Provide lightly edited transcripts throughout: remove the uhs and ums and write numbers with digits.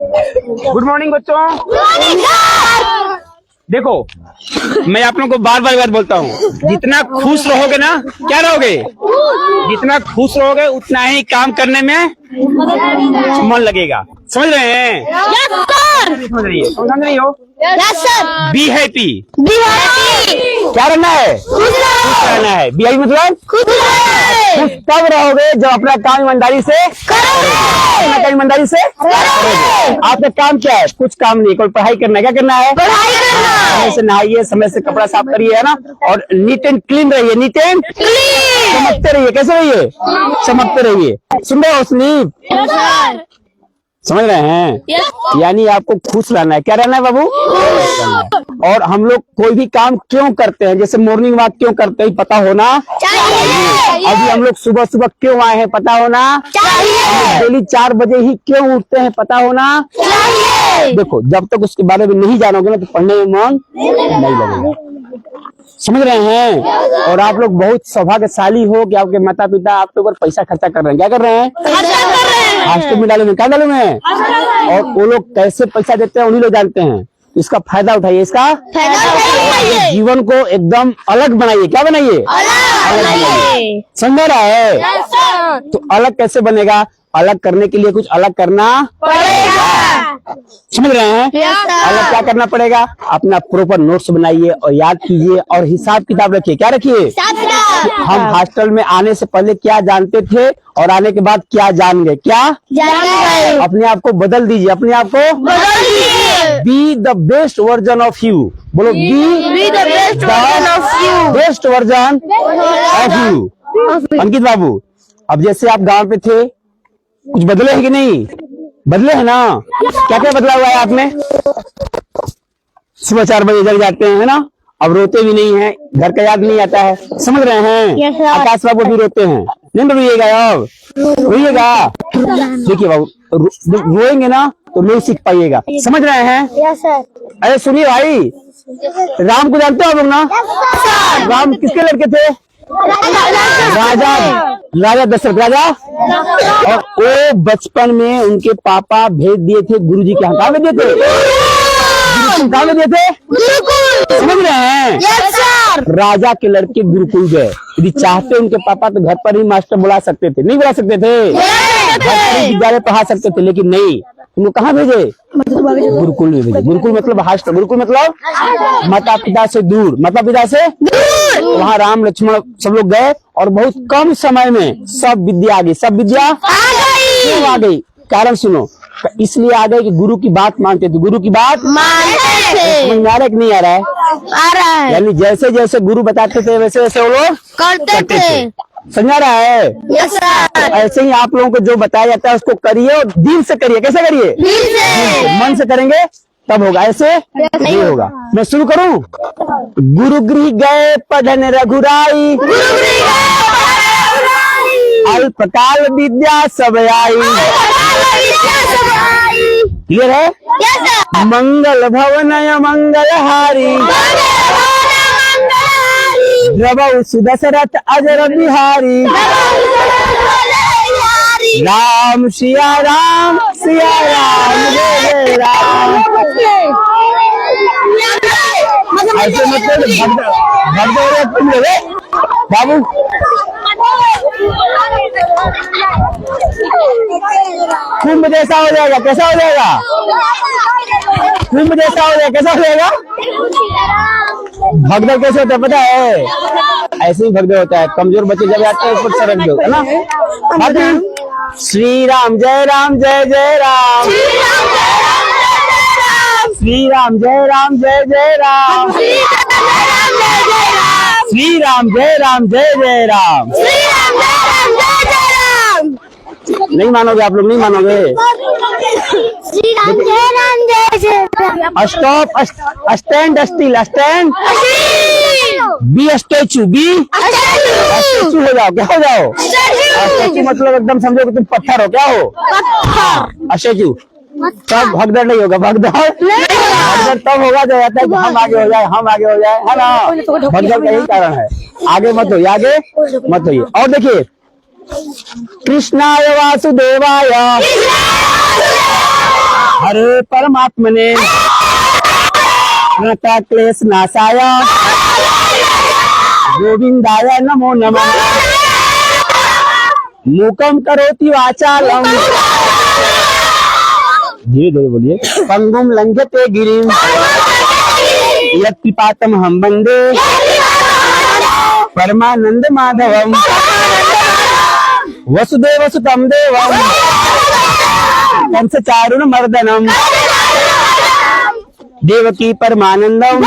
Good morning बच्चों। देखो, मैं आप लोगों को बार बार बोलता हूँ, जितना खुश रहोगे ना, क्या रहोगे, जितना खुश रहोगे उतना ही काम करने में मन लगेगा। समझ रहे हैं? समझ रही हो? Be happy. क्या रहना है? खुश रहना है। बी हैप्पी मतलब खुश तब रहोगे जब अपना काम ईमानदारी से करोगे। ईमानदारी से करोगे। आपका काम क्या है? कुछ काम नहीं, कोई पढ़ाई करना है। क्या करना है? समय से नहाइए, समय से कपड़ा साफ करिए, है ना, और नीट एंड क्लीन रहिए। नीट एंड चमकते रहिए। कैसे रहिए? चमकते रहिए। सुन रहे हो स्लीप? समझ रहे हैं? यानी आपको खुश रहना है। क्या रहना है बाबू? और हम लोग कोई भी काम क्यों करते हैं? जैसे मॉर्निंग वॉक क्यों करते हैं? पता होना चाहिए। अभी हम लोग सुबह सुबह क्यों आए हैं? पता होना चाहिए। डेली 4 बजे ही क्यों उठते हैं? पता होना चाहिए। देखो, जब तक उसके बारे में नहीं जानोगे ना तो पढ़ने में मन नहीं लगेगा। समझ रहे हैं? और आप लोग बहुत सौभाग्यशाली हो कि आपके माता पिता आपके ऊपर पैसा खर्चा कर रहे हैं। क्या कर रहे हैं? हॉस्टल में डाले में। क्या डाले में? और वो लोग कैसे पैसा देते हैं उन्हीं लोग जानते हैं। इसका फायदा उठाइए। इसका जीवन को एकदम अलग बनाइए। क्या बनाइए? अलग बनाइए। समझ रहा है? तो अलग कैसे बनेगा? अलग करने के लिए कुछ अलग करना पड़ेगा। समझ रहे हैं? अलग क्या करना पड़ेगा? अपना प्रॉपर नोट्स बनाइए और याद कीजिए और हिसाब किताब रखिए। क्या रखिए? हम हॉस्टल में आने से पहले क्या जानते थे और आने के बाद क्या जान गए? क्या अपने आप को बदल दीजिए। अपने आप को be the best version of you. बोलो, be the best version of you. Ankit बाबू, अब जैसे आप गांव पे थे, कुछ बदले है कि नहीं? बदले है ना? क्या क्या बदला हुआ है आप में? सुबह 4 बजे जग जाते हैं, है ना? अब रोते भी नहीं है, घर का याद नहीं आता है। समझ रहे हैं? आकाश बाबू भी रोते हैं। नहीं रोइएगा, अब रोइएगा। देखिए बाबू, रोएंगे ना तो नहीं सीख पाइएगा। समझ रहे हैं? अरे सुनिए भाई, राम को जानते हो आप लोग ना? राम किसके लड़के थे? राजा दशरथ राजा। और वो बचपन में उनके पापा भेज दिए थे गुरुजी के यहाँ। कहाँ भेज दिए थे? कहाँ भेज दिए थे? समझ रहे हैं? राजा के लड़के गुरुकुल गए। यदि चाहते उनके पापा तो घर पर ही मास्टर बुला सकते थे। नहीं बुला सकते थे? विद्यालय पढ़ा सकते थे, लेकिन नहीं। तुमको कहाँ भेजे? गुरुकुल में भेजे। गुरुकुल मतलब हॉस्टल। गुरुकुल मतलब माता पिता से दूर। माता पिता से वहाँ राम लक्ष्मण सब लोग गए और बहुत कम समय में सब विद्या आ गई। सब विद्या क्यों आ गई? कारण सुनो। इसलिए आ गए कि गुरु की बात मानते थे। गुरु की बात मानते थे। समझ में आ रहा है कि नहीं आ रहा है? आ रहा है। यानी जैसे जैसे गुरु बताते थे वैसे वैसे वो लोग करते थे। समझ रहा है? Yes sir. ऐसे ही आप लोगों को जो बताया जाता है उसको करिए और दिल से करिए। कैसे करिए? दिल से। मन से करेंगे तब होगा, ऐसे नहीं होगा। मैं शुरू करूं? गुरु गृह गए पढ़न रघुराई, अल्पकाल विद्या सब आई। क्लियर है? मंगल भवन मंगल हारी, द्रवौ सुदशरथ अजर बिहारी। राम सिया राम सिया राम जय राम। ऐसे मतलब तुम लोग बाबू कुंभ जैसा हो जाएगा। कैसा हो जाएगा? कुंभ जैसा हो जाएगा। कैसा हो जाएगा? भगदड़ कैसे होता है पता है? ऐसे ही भगदड़ होता है। कमजोर बच्चे जब आते हैं उसको सरक दो, है ना? श्री राम जय राम जय जय राम। श्री राम जय राम जय जय राम। श्री राम जय राम जय जय राम। नहीं मानोगे आप लोग? नहीं मानोगे? श्री राम जय जय Ram. Stop, stand still, stand be statue. Be statue हो जाओ। क्या हो जाओ? स्टैचू मतलब एकदम समझो कि तुम पत्थर हो। क्या हो? स्टैचू। तब भगदड़ नहीं होगा। भगदड़ तब होगा जब आता है कि हम आगे हो जाए, हम आगे हो जाए, है ना? भगदड़ का यही कारण है। आगे मत होइए, आगे मत होइए। और देखिए, कृष्णाय वासुदेवाय हरे परमात्मने प्रणता क्लेश नाशाय गोविंदाय नमो नमः। मूकम करोति वाचालम, धीरे धीरे बोलिए, पंगुम लंघयते गिरिम यत्कृपातम हम वंदे परमानंद माधवम। वसुदेव सुतम देवम कंस चारुण मर्दनम देवकी परमानंदम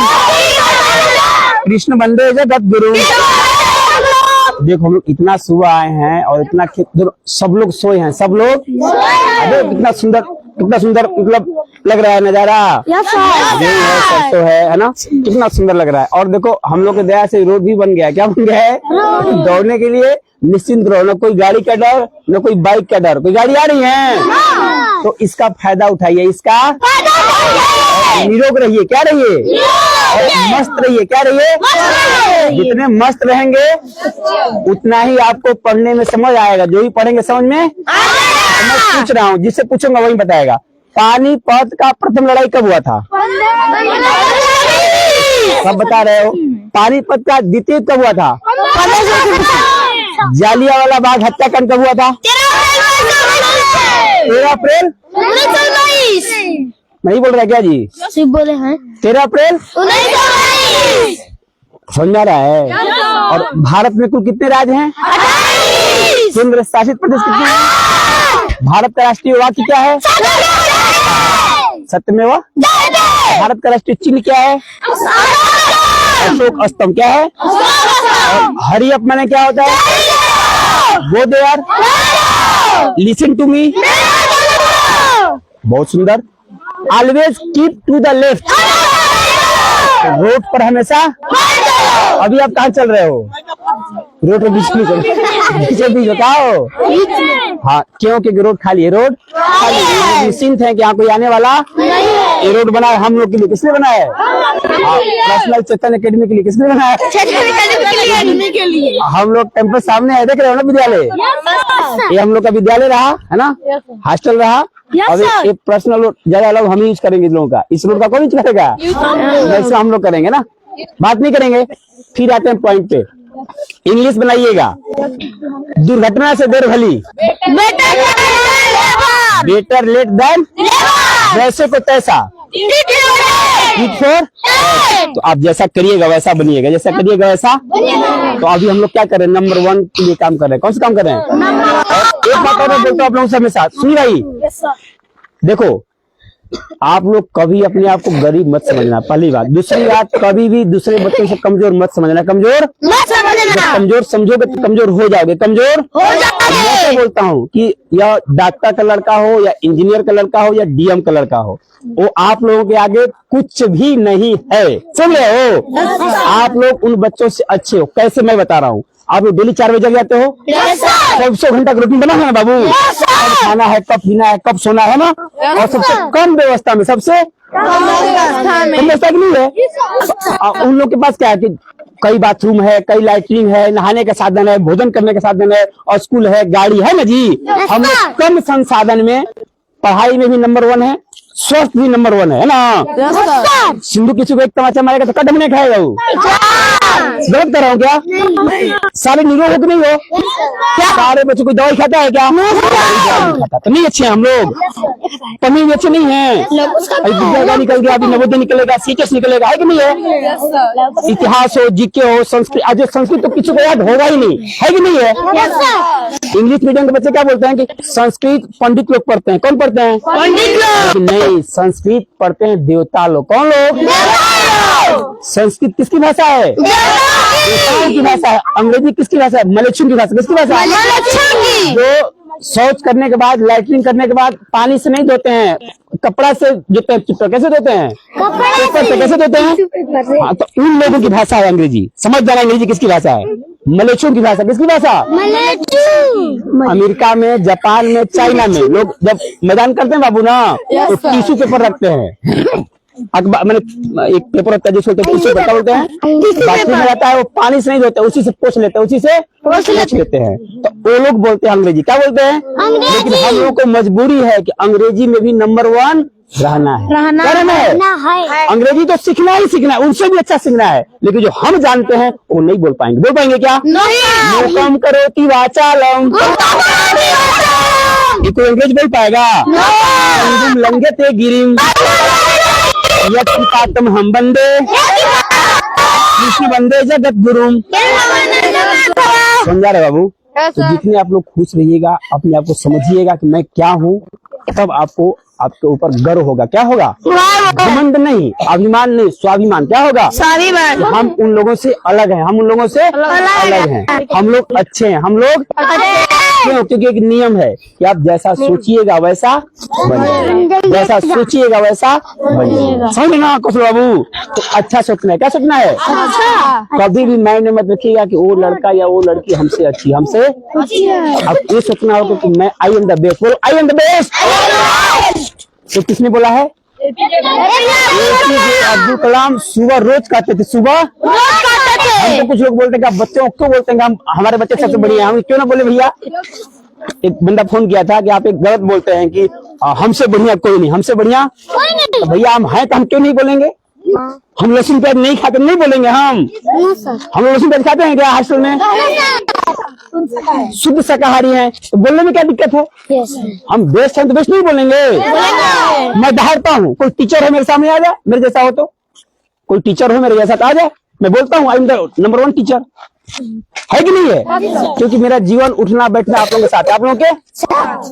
कृष्ण वंदे जगत गुरु। देखो हम लोग इतना सुबह आए हैं और इतना सब लोग सोए हैं, सब लोग। अबे कितना सुंदर मतलब लग रहा है नजारा। सब तो है ना, कितना सुंदर लग रहा है। और देखो हम लोग के दया से रोड भी बन गया। क्या बन गया है? दौड़ने के लिए निश्चिंत रहो, न कोई गाड़ी का डर न कोई बाइक का डर। कोई गाड़ी आ रही है तो इसका फायदा उठाइए, इसका निरोग रहिए। क्या रहिए? मस्त रहिए। क्या रहिए? जितने मस्त रहेंगे उतना ही आपको पढ़ने में समझ आएगा। जो भी पढ़ेंगे समझ में। मैं पूछ रहा हूँ, जिससे पूछूंगा वही बताएगा। पानीपत का प्रथम लड़ाई कब हुआ था? सब बता रहे हो। पानीपत का द्वितीय कब हुआ था? जालियांवाला बाग हत्याकांड कब हुआ था? 13 अप्रैल। नहीं बोल रहा क्या जी? सिर्फ बोले हैं 13 अप्रैल। समझ आ रहा है? और भारत में कुल कितने राज्य हैं? केंद्र शासित प्रदेश कितने हैं? भारत का राष्ट्रीय वाक्य क्या है? सत्यमेव। भारत का राष्ट्रीय चिन्ह क्या है? अशोक स्तंभ। क्या है? हरी अप माने क्या होता है? Go there, listen to me. बहुत सुंदर। Always keep to the left, road पर हमेशा। अभी आप कहाँ चल रहे हो? रोड के बीच में बीच बताओ। हाँ, क्योंकि रोड खाली है। रोड खाली, निश्चिंत है कि यहाँ कोई आने वाला ये रोड बना है हम लोग के लिए। किसने बनाया है? नेशनल चेतन अकेडमी के लिए। किसने बनाया है? हम लोग कैंपस सामने है, देख रहे हो ना विद्यालय। ये हम लोग का विद्यालय रहा है ना, हॉस्टल रहा। अब एक पर्सनल ज्यादा लोग हम यूज करेंगे इस लोगों का। इस रोड का कौन यूज करेगा? वैसे हम लोग करेंगे ना, बात नहीं करेंगे। फिर आते हैं पॉइंट पे। इंग्लिश बनाइएगा। दुर्घटना से देर भली, बेटर लेट देन, वैसे को तैसा, तो आप जैसा करिएगा वैसा बनिएगा, जैसा करिएगा वैसा। तो अभी हम लोग क्या कर रहे हैं? नंबर 1 के लिए काम कर रहे हैं। कौन सा काम कर रहे हैं? एक बात और मैं बोलता हूँ आप लोगों से हमेशा, सुनिए भाई। देखो आप लोग कभी अपने आप को गरीब मत समझना, पहली बात। दूसरी बात, कभी भी दूसरे बच्चों से कमजोर मत समझना। कमजोर कमजोर समझोगे तो कमजोर हो जाओगे। कमजोर मैं बोलता हूँ कि या डॉक्टर का लड़का हो या इंजीनियर का लड़का हो या डीएम का लड़का हो, वो आप लोगों के आगे कुछ भी नहीं है। सुन रहे हो? आप लोग उन बच्चों से अच्छे हो। कैसे? मैं बता रहा हूँ। आप लोग डेली 4 बजे जग जाते हो। 100 घंटा का रूटीन बना है ना बाबू। कब खाना है, कब पीना है, कब सोना है ना। और सबसे कम व्यवस्था में, सबसे कम व्यवस्था नहीं है। उन लोग के पास क्या है कि कई बाथरूम है, कई लैट्रिन है, नहाने का साधन है, भोजन करने का साधन है, और स्कूल है, गाड़ी है ना जी। हम लोग कम संसाधन में पढ़ाई में भी नंबर 1 है, स्वस्थ भी नंबर 1 है ना। सिंधु किसी को एक तमाचा मारेगा तो कदम नहीं खाएगा वो। गलत कर रहा हूँ क्या? सारे निरोग हो कि नहीं हो? सारे बच्चों को दवाई खाता है क्या? खाता तो नहीं अच्छे हैं हम लोग, पढ़ने में अच्छे नहीं है। विद्या निकल गया, अभी नवोदय निकलेगा, सीएचएस निकलेगा, है कि नहीं है? इतिहास हो, जीके हो, संस्कृत। आज संस्कृत तो किसी को याद होगा ही नहीं, है कि नहीं है? इंग्लिश मीडियम के बच्चे क्या बोलते हैं कि संस्कृत पंडित लोग पढ़ते हैं। कौन पढ़ते हैं? पंडित लोग। नहीं, संस्कृत पढ़ते हैं देवता लोग। कौन लोग? संस्कृत किसकी भाषा है? देवताओं की भाषा है। अंग्रेजी किसकी भाषा है? मलेच्छुओं की भाषा। किसकी भाषा है? जो शौच करने के बाद, लैट्रिन करने के बाद पानी से नहीं धोते हैं, कपड़ा से धोते हैं। कैसे धोते हैं? पेपर से। कैसे धोते हैं? हाँ, तो उन लोगों की भाषा है अंग्रेजी। समझ जाना अंग्रेजी किसकी भाषा है? मलेच्छुओं की भाषा। किसकी भाषा? अमेरिका में, जापान में, चाइना में लोग जब मैदान करते हैं बाबू ना, तो टिश्यू पेपर रखते हैं। अखबार मैंने एक पेपर होता है जिसको टिश्यू पेपर बोलते हैं, बाथरूम में रहता है, वो पानी से नहीं धोते, उसी से पोंछ लेते हैं, उसी से पोंछ लेते हैं। तो वो लोग बोलते हैं अंग्रेजी, क्या बोलते हैं? लेकिन हम लोग को मजबूरी है कि अंग्रेजी में भी नंबर 1 रहना है। अंग्रेजी तो सीखना ही सीखना है, उनसे भी अच्छा सीखना है, लेकिन जो हम जानते हैं वो नहीं बोल पाएंगे। बोल पाएंगे क्या? मूकम करोति वाचालम, ये कोई अंग्रेज बोल पाएगा? लंगे ते गिरिम यत्पातम हम बंदे कृष्ण बंदे जगत गुरुम। समझा रहे बाबू? तो जितने आप लोग खुश रहिएगा, अपने आप को समझिएगा कि मैं क्या हूँ, तब आपको आपके ऊपर गर्व होगा। क्या होगा? घमंड नहीं, अभिमान नहीं, स्वाभिमान। क्या होगा? स्वाभिमान। हम उन लोगों से अलग हैं, हम उन लोगों से अलग हैं, हम लोग अच्छे हैं, हम लोग क्यों? क्योंकि एक नियम है कि आप जैसा सोचिएगा वैसा बन जाएगा, जैसा सोचिएगा वैसा बन जाएगा। समझ ना कुछ बाबू? तो अच्छा सोचना है। क्या सोचना है? कभी भी माइंड में मत रखिएगा कि वो लड़का या वो लड़की हमसे अच्छी, हमसे अब ये सोचना होगा कि मैं आई एम द बेस्ट। बोलो आई एम द बेस्ट। तो किसने बोला है? APJ अब्दुल कलाम सुबह रोज कहते थे, सुबह हमको कुछ लोग बोलते हैं कि बच्चों क्यों बोलते हैं कि हम हमारे बच्चे सबसे बढ़िया हैं, हम क्यों ना बोले भैया? एक बंदा फोन किया था कि आप एक गलत बोलते हैं कि हमसे बढ़िया कोई नहीं, हमसे बढ़िया तो भैया हम हैं, तो हम क्यों नहीं बोलेंगे? हम लहसुन प्याज नहीं खाते, नहीं बोलेंगे हम लहसुन प्याज खाते हैं क्या हॉस्टल में? शुद्ध शाकाहारी हैं, तो बोलने में क्या दिक्कत है? हम बेस्ट हैं तो बेस्ट नहीं बोलेंगे। मैं दहाड़ता हूँ, कोई टीचर है मेरे सामने आ जाए, मेरे जैसा हो तो, कोई टीचर हो मेरे जैसा तो आ जाए, मैं बोलता हूँ I am the number 1 teacher, है कि नहीं है? क्योंकि मेरा जीवन उठना बैठना आप लोगों के साथ है। आप लोगों के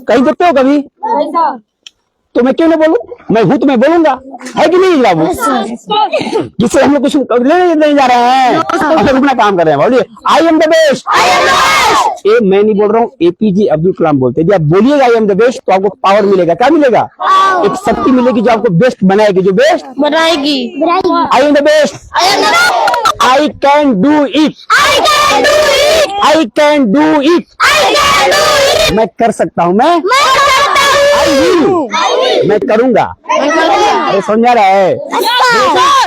कहीं देखते हो कभी? तो मैं क्यों ना बोलूं? मैं हूं तो मैं बोलूंगा, है कि नहीं बाबू? जिससे हम लोग कुछ लेने नहीं जा रहे हैं, हम लोग अपना काम कर रहे हैं। बोलिए आई एम द बेस्ट। ये मैं नहीं बोल रहा हूँ, APJ अब्दुल कलाम बोलते हैं। जब आप बोलिएगा आई एम द बेस्ट तो आपको पावर मिलेगा। क्या मिलेगा? एक शक्ति मिलेगी जो आपको बेस्ट बनाएगी, जो बेस्ट बनाएगी। I am the best, I can do it, I can do it. मैं कर सकता हूँ, मैं करूंगा। अरे समझा रहा है?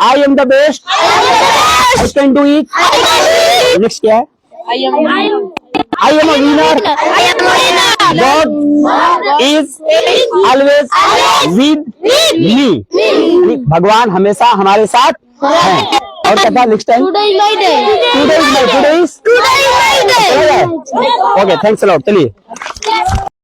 I am the best, I can do it. Next क्या है? I am a winner, God is always with me. भगवान हमेशा हमारे साथ है। और क्या next time? Today is my day. Okay, thanks a lot. चलिए।